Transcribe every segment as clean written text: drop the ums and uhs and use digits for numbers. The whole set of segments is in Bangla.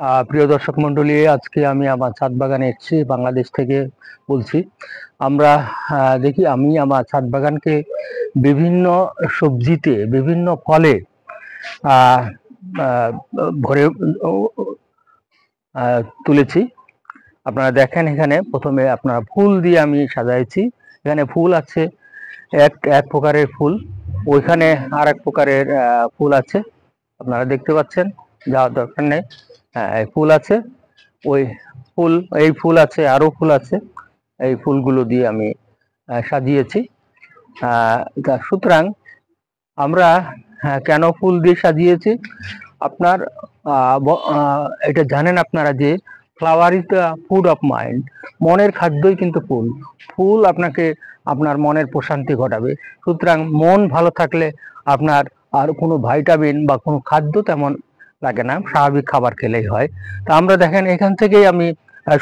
প্রিয় দর্শক মণ্ডলী, আজকে আমি আমার ছাদ বাগানে এসেছি, বাংলাদেশ থেকে বলছি। আমরা দেখি আমি আমার ছাদ বাগানকে বিভিন্ন সবজিতে, বিভিন্ন ফলে আহ, আহ, ভরে তুলেছি। আপনারা দেখেন, এখানে প্রথমে আপনারা ফুল দিয়ে আমি সাজাইছি। এখানে ফুল আছে, এক এক প্রকারের ফুল, ওইখানে আর এক প্রকারের ফুল আছে, আপনারা দেখতে পাচ্ছেন, যাওয়ার দরকার নেই। হ্যাঁ, ফুল আছে, ওই ফুল, এই ফুল আছে, আরো ফুল আছে। এই ফুলগুলো দিয়ে আমি সাজিয়েছি। সুতরাং আমরা কেন ফুল দিয়ে সাজিয়েছি, আপনার এটা জানেন আপনারা যে flower is the food of mind. মনের খাদ্যই কিন্তু ফুল। ফুল আপনাকে আপনার মনের প্রশান্তি ঘটাবে। সুতরাং মন ভালো থাকলে আপনার আর কোনো ভাইটামিন বা কোনো খাদ্য তেমন লাগে না, স্বাভাবিক খাবার খেলেই হয়। তা আমরা দেখেন, এখান থেকেই আমি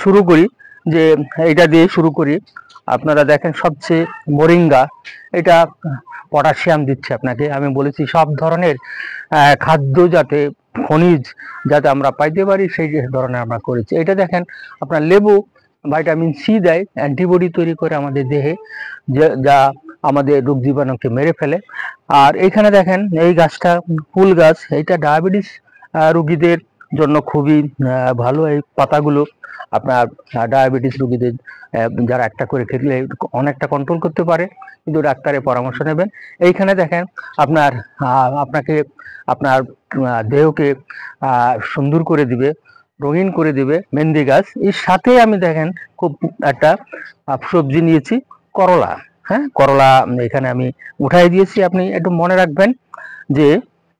শুরু করি, যে এটা দিয়ে শুরু করি। আপনারা দেখেন, সবচেয়ে মোরিঙ্গা, এটা পটাশিয়াম দিচ্ছে আপনাকে। আমি বলেছি সব ধরনের খাদ্য যাতে, খনিজ যাতে আমরা পাইতে পারি, সেই ধরনের আমরা করেছি। এটা দেখেন, আপনার লেবু ভাইটামিন সি দেয়, অ্যান্টিবডি তৈরি করে আমাদের দেহে, যা আমাদের রোগ জীবাণুকে মেরে ফেলে। আর এইখানে দেখেন, এই গাছটা ফুল গাছ, এটা ডায়াবেটিস রোগীদের জন্য খুবই ভালো। এই পাতাগুলো আপনার ডায়াবেটিস রোগীদের যারা একটা করে খেলে অনেকটা কন্ট্রোল করতে পারে, কিন্তু ডাক্তারের পরামর্শ নেবেন। এইখানে দেখেন, আপনার আপনাকে আপনার দেহকে সুন্দর করে দিবে, রঙিন করে দিবে মেহেন্দি গাছ। এর সাথে আমি দেখেন খুব একটা সবজি নিয়েছি, করলা। হ্যাঁ, করলা এখানে আমি উঠাই দিয়েছি। আপনি একটু মনে রাখবেন যে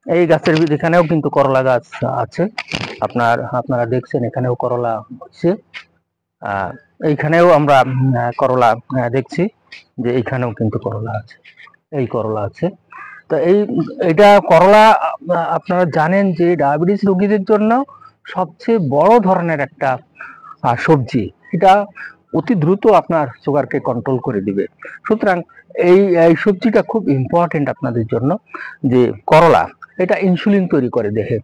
এই গাছের এখানেও কিন্তু করলা গাছ আছে। আপনারা দেখছেন, এখানেও করলা হচ্ছে। এইখানেও আমরা করলা দেখছি, যে এইখানেও কিন্তু করলা আছে, এই করলা আছে। তো এটা করলা, আপনারা জানেন যে ডায়াবেটিস রোগীদের জন্য সবচেয়ে বড় ধরনের একটা সবজি। এটা অতি দ্রুত আপনার সুগারকে কন্ট্রোল করে দিবে। সুতরাং এই সবজিটা খুব ইম্পর্টেন্ট আপনাদের জন্য, যে করলা, এটা ইনসুলিন তৈরি করে দেহে।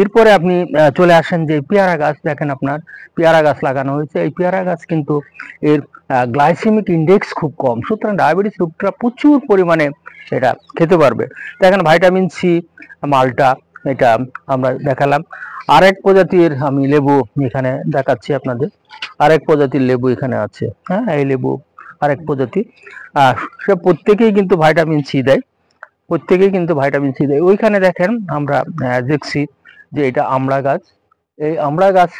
এরপরে আপনি চলে আসেন যে পেয়ারা গাছ। দেখেন, আপনার পেয়ারা গাছ লাগানো হয়েছে। এই পেয়ারা গাছ কিন্তু এর গ্লাইসেমিক ইন্ডেক্স খুব কম, সুতরাং ডায়াবেটিস রোগটা প্রচুর পরিমাণে এটা খেতে পারবে। দেখেন, ভাইটামিন সি, মালটা, এটা আমরা দেখালাম। আরেক প্রজাতির আমি লেবু এখানে দেখাচ্ছি আপনাদের। আরেক প্রজাতির লেবু এখানে আছে। হ্যাঁ, এই লেবু আরেক প্রজাতি। সে প্রত্যেকেই কিন্তু ভাইটামিন সি দেয়, প্রত্যেকেই কিন্তু ভাইটামিন সি দেয়। ওইখানে দেখেন, আমরা দেখছি যে এটা আমড়া গাছ। এই আমড়া গাছ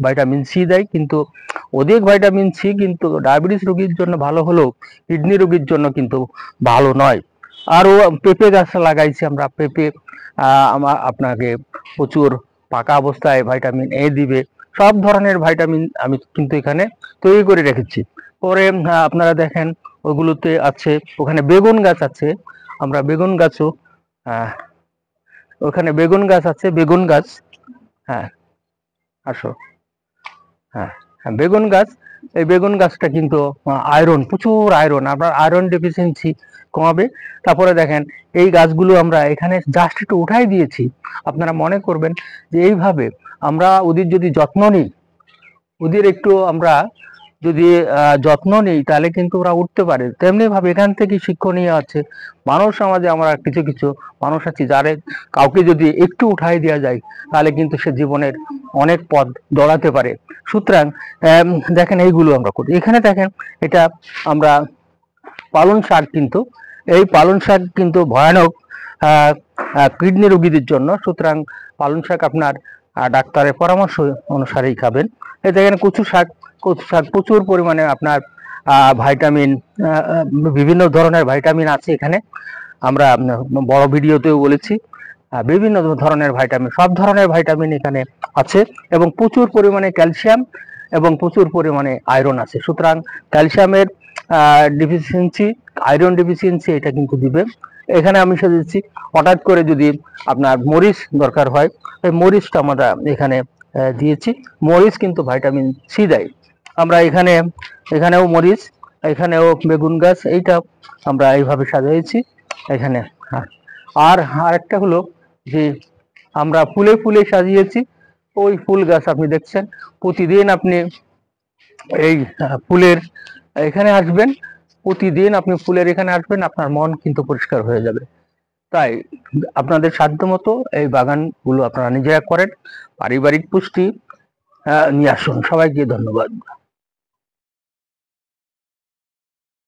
ভাইটামিন সি দেয়, কিন্তু অধিক ভাইটামিন সি কিন্তু ডায়াবেটিস রোগীর জন্য ভালো হলেও কিডনি রোগীর জন্য কিন্তু ভালো নয়। আরও পেঁপে গাছ লাগাইছি আমরা। পেঁপে আপনাকে প্রচুর পাকা অবস্থায় ভাইটামিন এ দিবে। সব ধরনের ভাইটামিন আমি কিন্তু এখানে তৈরি করে রেখেছি। পরে আপনারা দেখেন, ওগুলোতে আছে, ওখানে বেগুন গাছ আছে। আমরা বেগুন গাছও, ওখানে বেগুন গাছ আছে, বেগুন গাছ। হ্যাঁ, আসো। হ্যাঁ, হ্যাঁ, বেগুন গাছ। এই বেগুন গাছটা কিন্তু আয়রন, প্রচুর আয়রন, আপনার আয়রন ডেফিসিয়েন্সি কমাবে। তারপরে দেখেন, এই গাছগুলো আমরা এখানে জাস্ট একটু উঠাই দিয়েছি। আপনারা মনে করবেন যে এইভাবে আমরা ওদের যদি যত্ন নিই, ওদের একটু আমরা যদি যত্ন নিই, তাহলে কিন্তু ওরা উঠতে পারে। তেমনি ভাবে এখান থেকে শিক্ষণীয় আছে। মানব সমাজে আমরা কিছু কিছু মানুষ আছি, যারে কাউকে যদি একটু উঠাই দেওয়া যায়, তাহলে কিন্তু সে জীবনের অনেক পথ দৌড়াতে পারে। সুতরাং দেখেন, এইগুলো আমরা করি। এখানে দেখেন, এটা আমরা পালং শাক, কিন্তু এই পালং শাক কিন্তু ভয়ানক কিডনি রোগীদের জন্য। সুতরাং পালং শাক আপনার ডাক্তারের পরামর্শ অনুসারেই খাবেন। এই দেখেন, কচু শাক। কচু শাক প্রচুর পরিমাণে আপনার ভাইটামিন, বিভিন্ন ধরনের ভাইটামিন আছে এখানে। আমরা বড় ভিডিওতেও বলেছি, বিভিন্ন ধরনের ভাইটামিন, সব ধরনের ভাইটামিন এখানে আছে, এবং প্রচুর পরিমাণে ক্যালসিয়াম এবং প্রচুর পরিমাণে আয়রন আছে। সুতরাং ক্যালসিয়ামের ডিফিসিয়েন্সি, আয়রন ডিফিসিয়েন্সি এটা কিন্তু দিবে। এখানে আমি সাজেছি, হঠাৎ করে যদি আপনার মরিচ দরকার হয়, এই মরিচটা আমরা এখানে দিয়েছি। মরিচ কিন্তু ভাইটামিন সি দেয়। আমরা এখানেও মরিচ, এখানেও বেগুন গাছ, এইটা আমরা এইভাবে সাজিয়েছি এখানে। আর আরেকটা হলো যে আমরা ফুলে ফুলে সাজিয়েছি। ওই ফুল গাছ আপনি দেখছেন। প্রতিদিন আপনি এই ফুলের এখানে আসবেন, প্রতিদিন আপনি ফুলের এখানে আসবেন, আপনার মন কিন্তু পরিষ্কার হয়ে যাবে। তাই আপনাদের সাধ্যমতো এই বাগানগুলো আপনারা নিজেরা করেন, পারিবারিক পুষ্টি নিয়ে আসুন। সবাইকে ধন্যবাদ।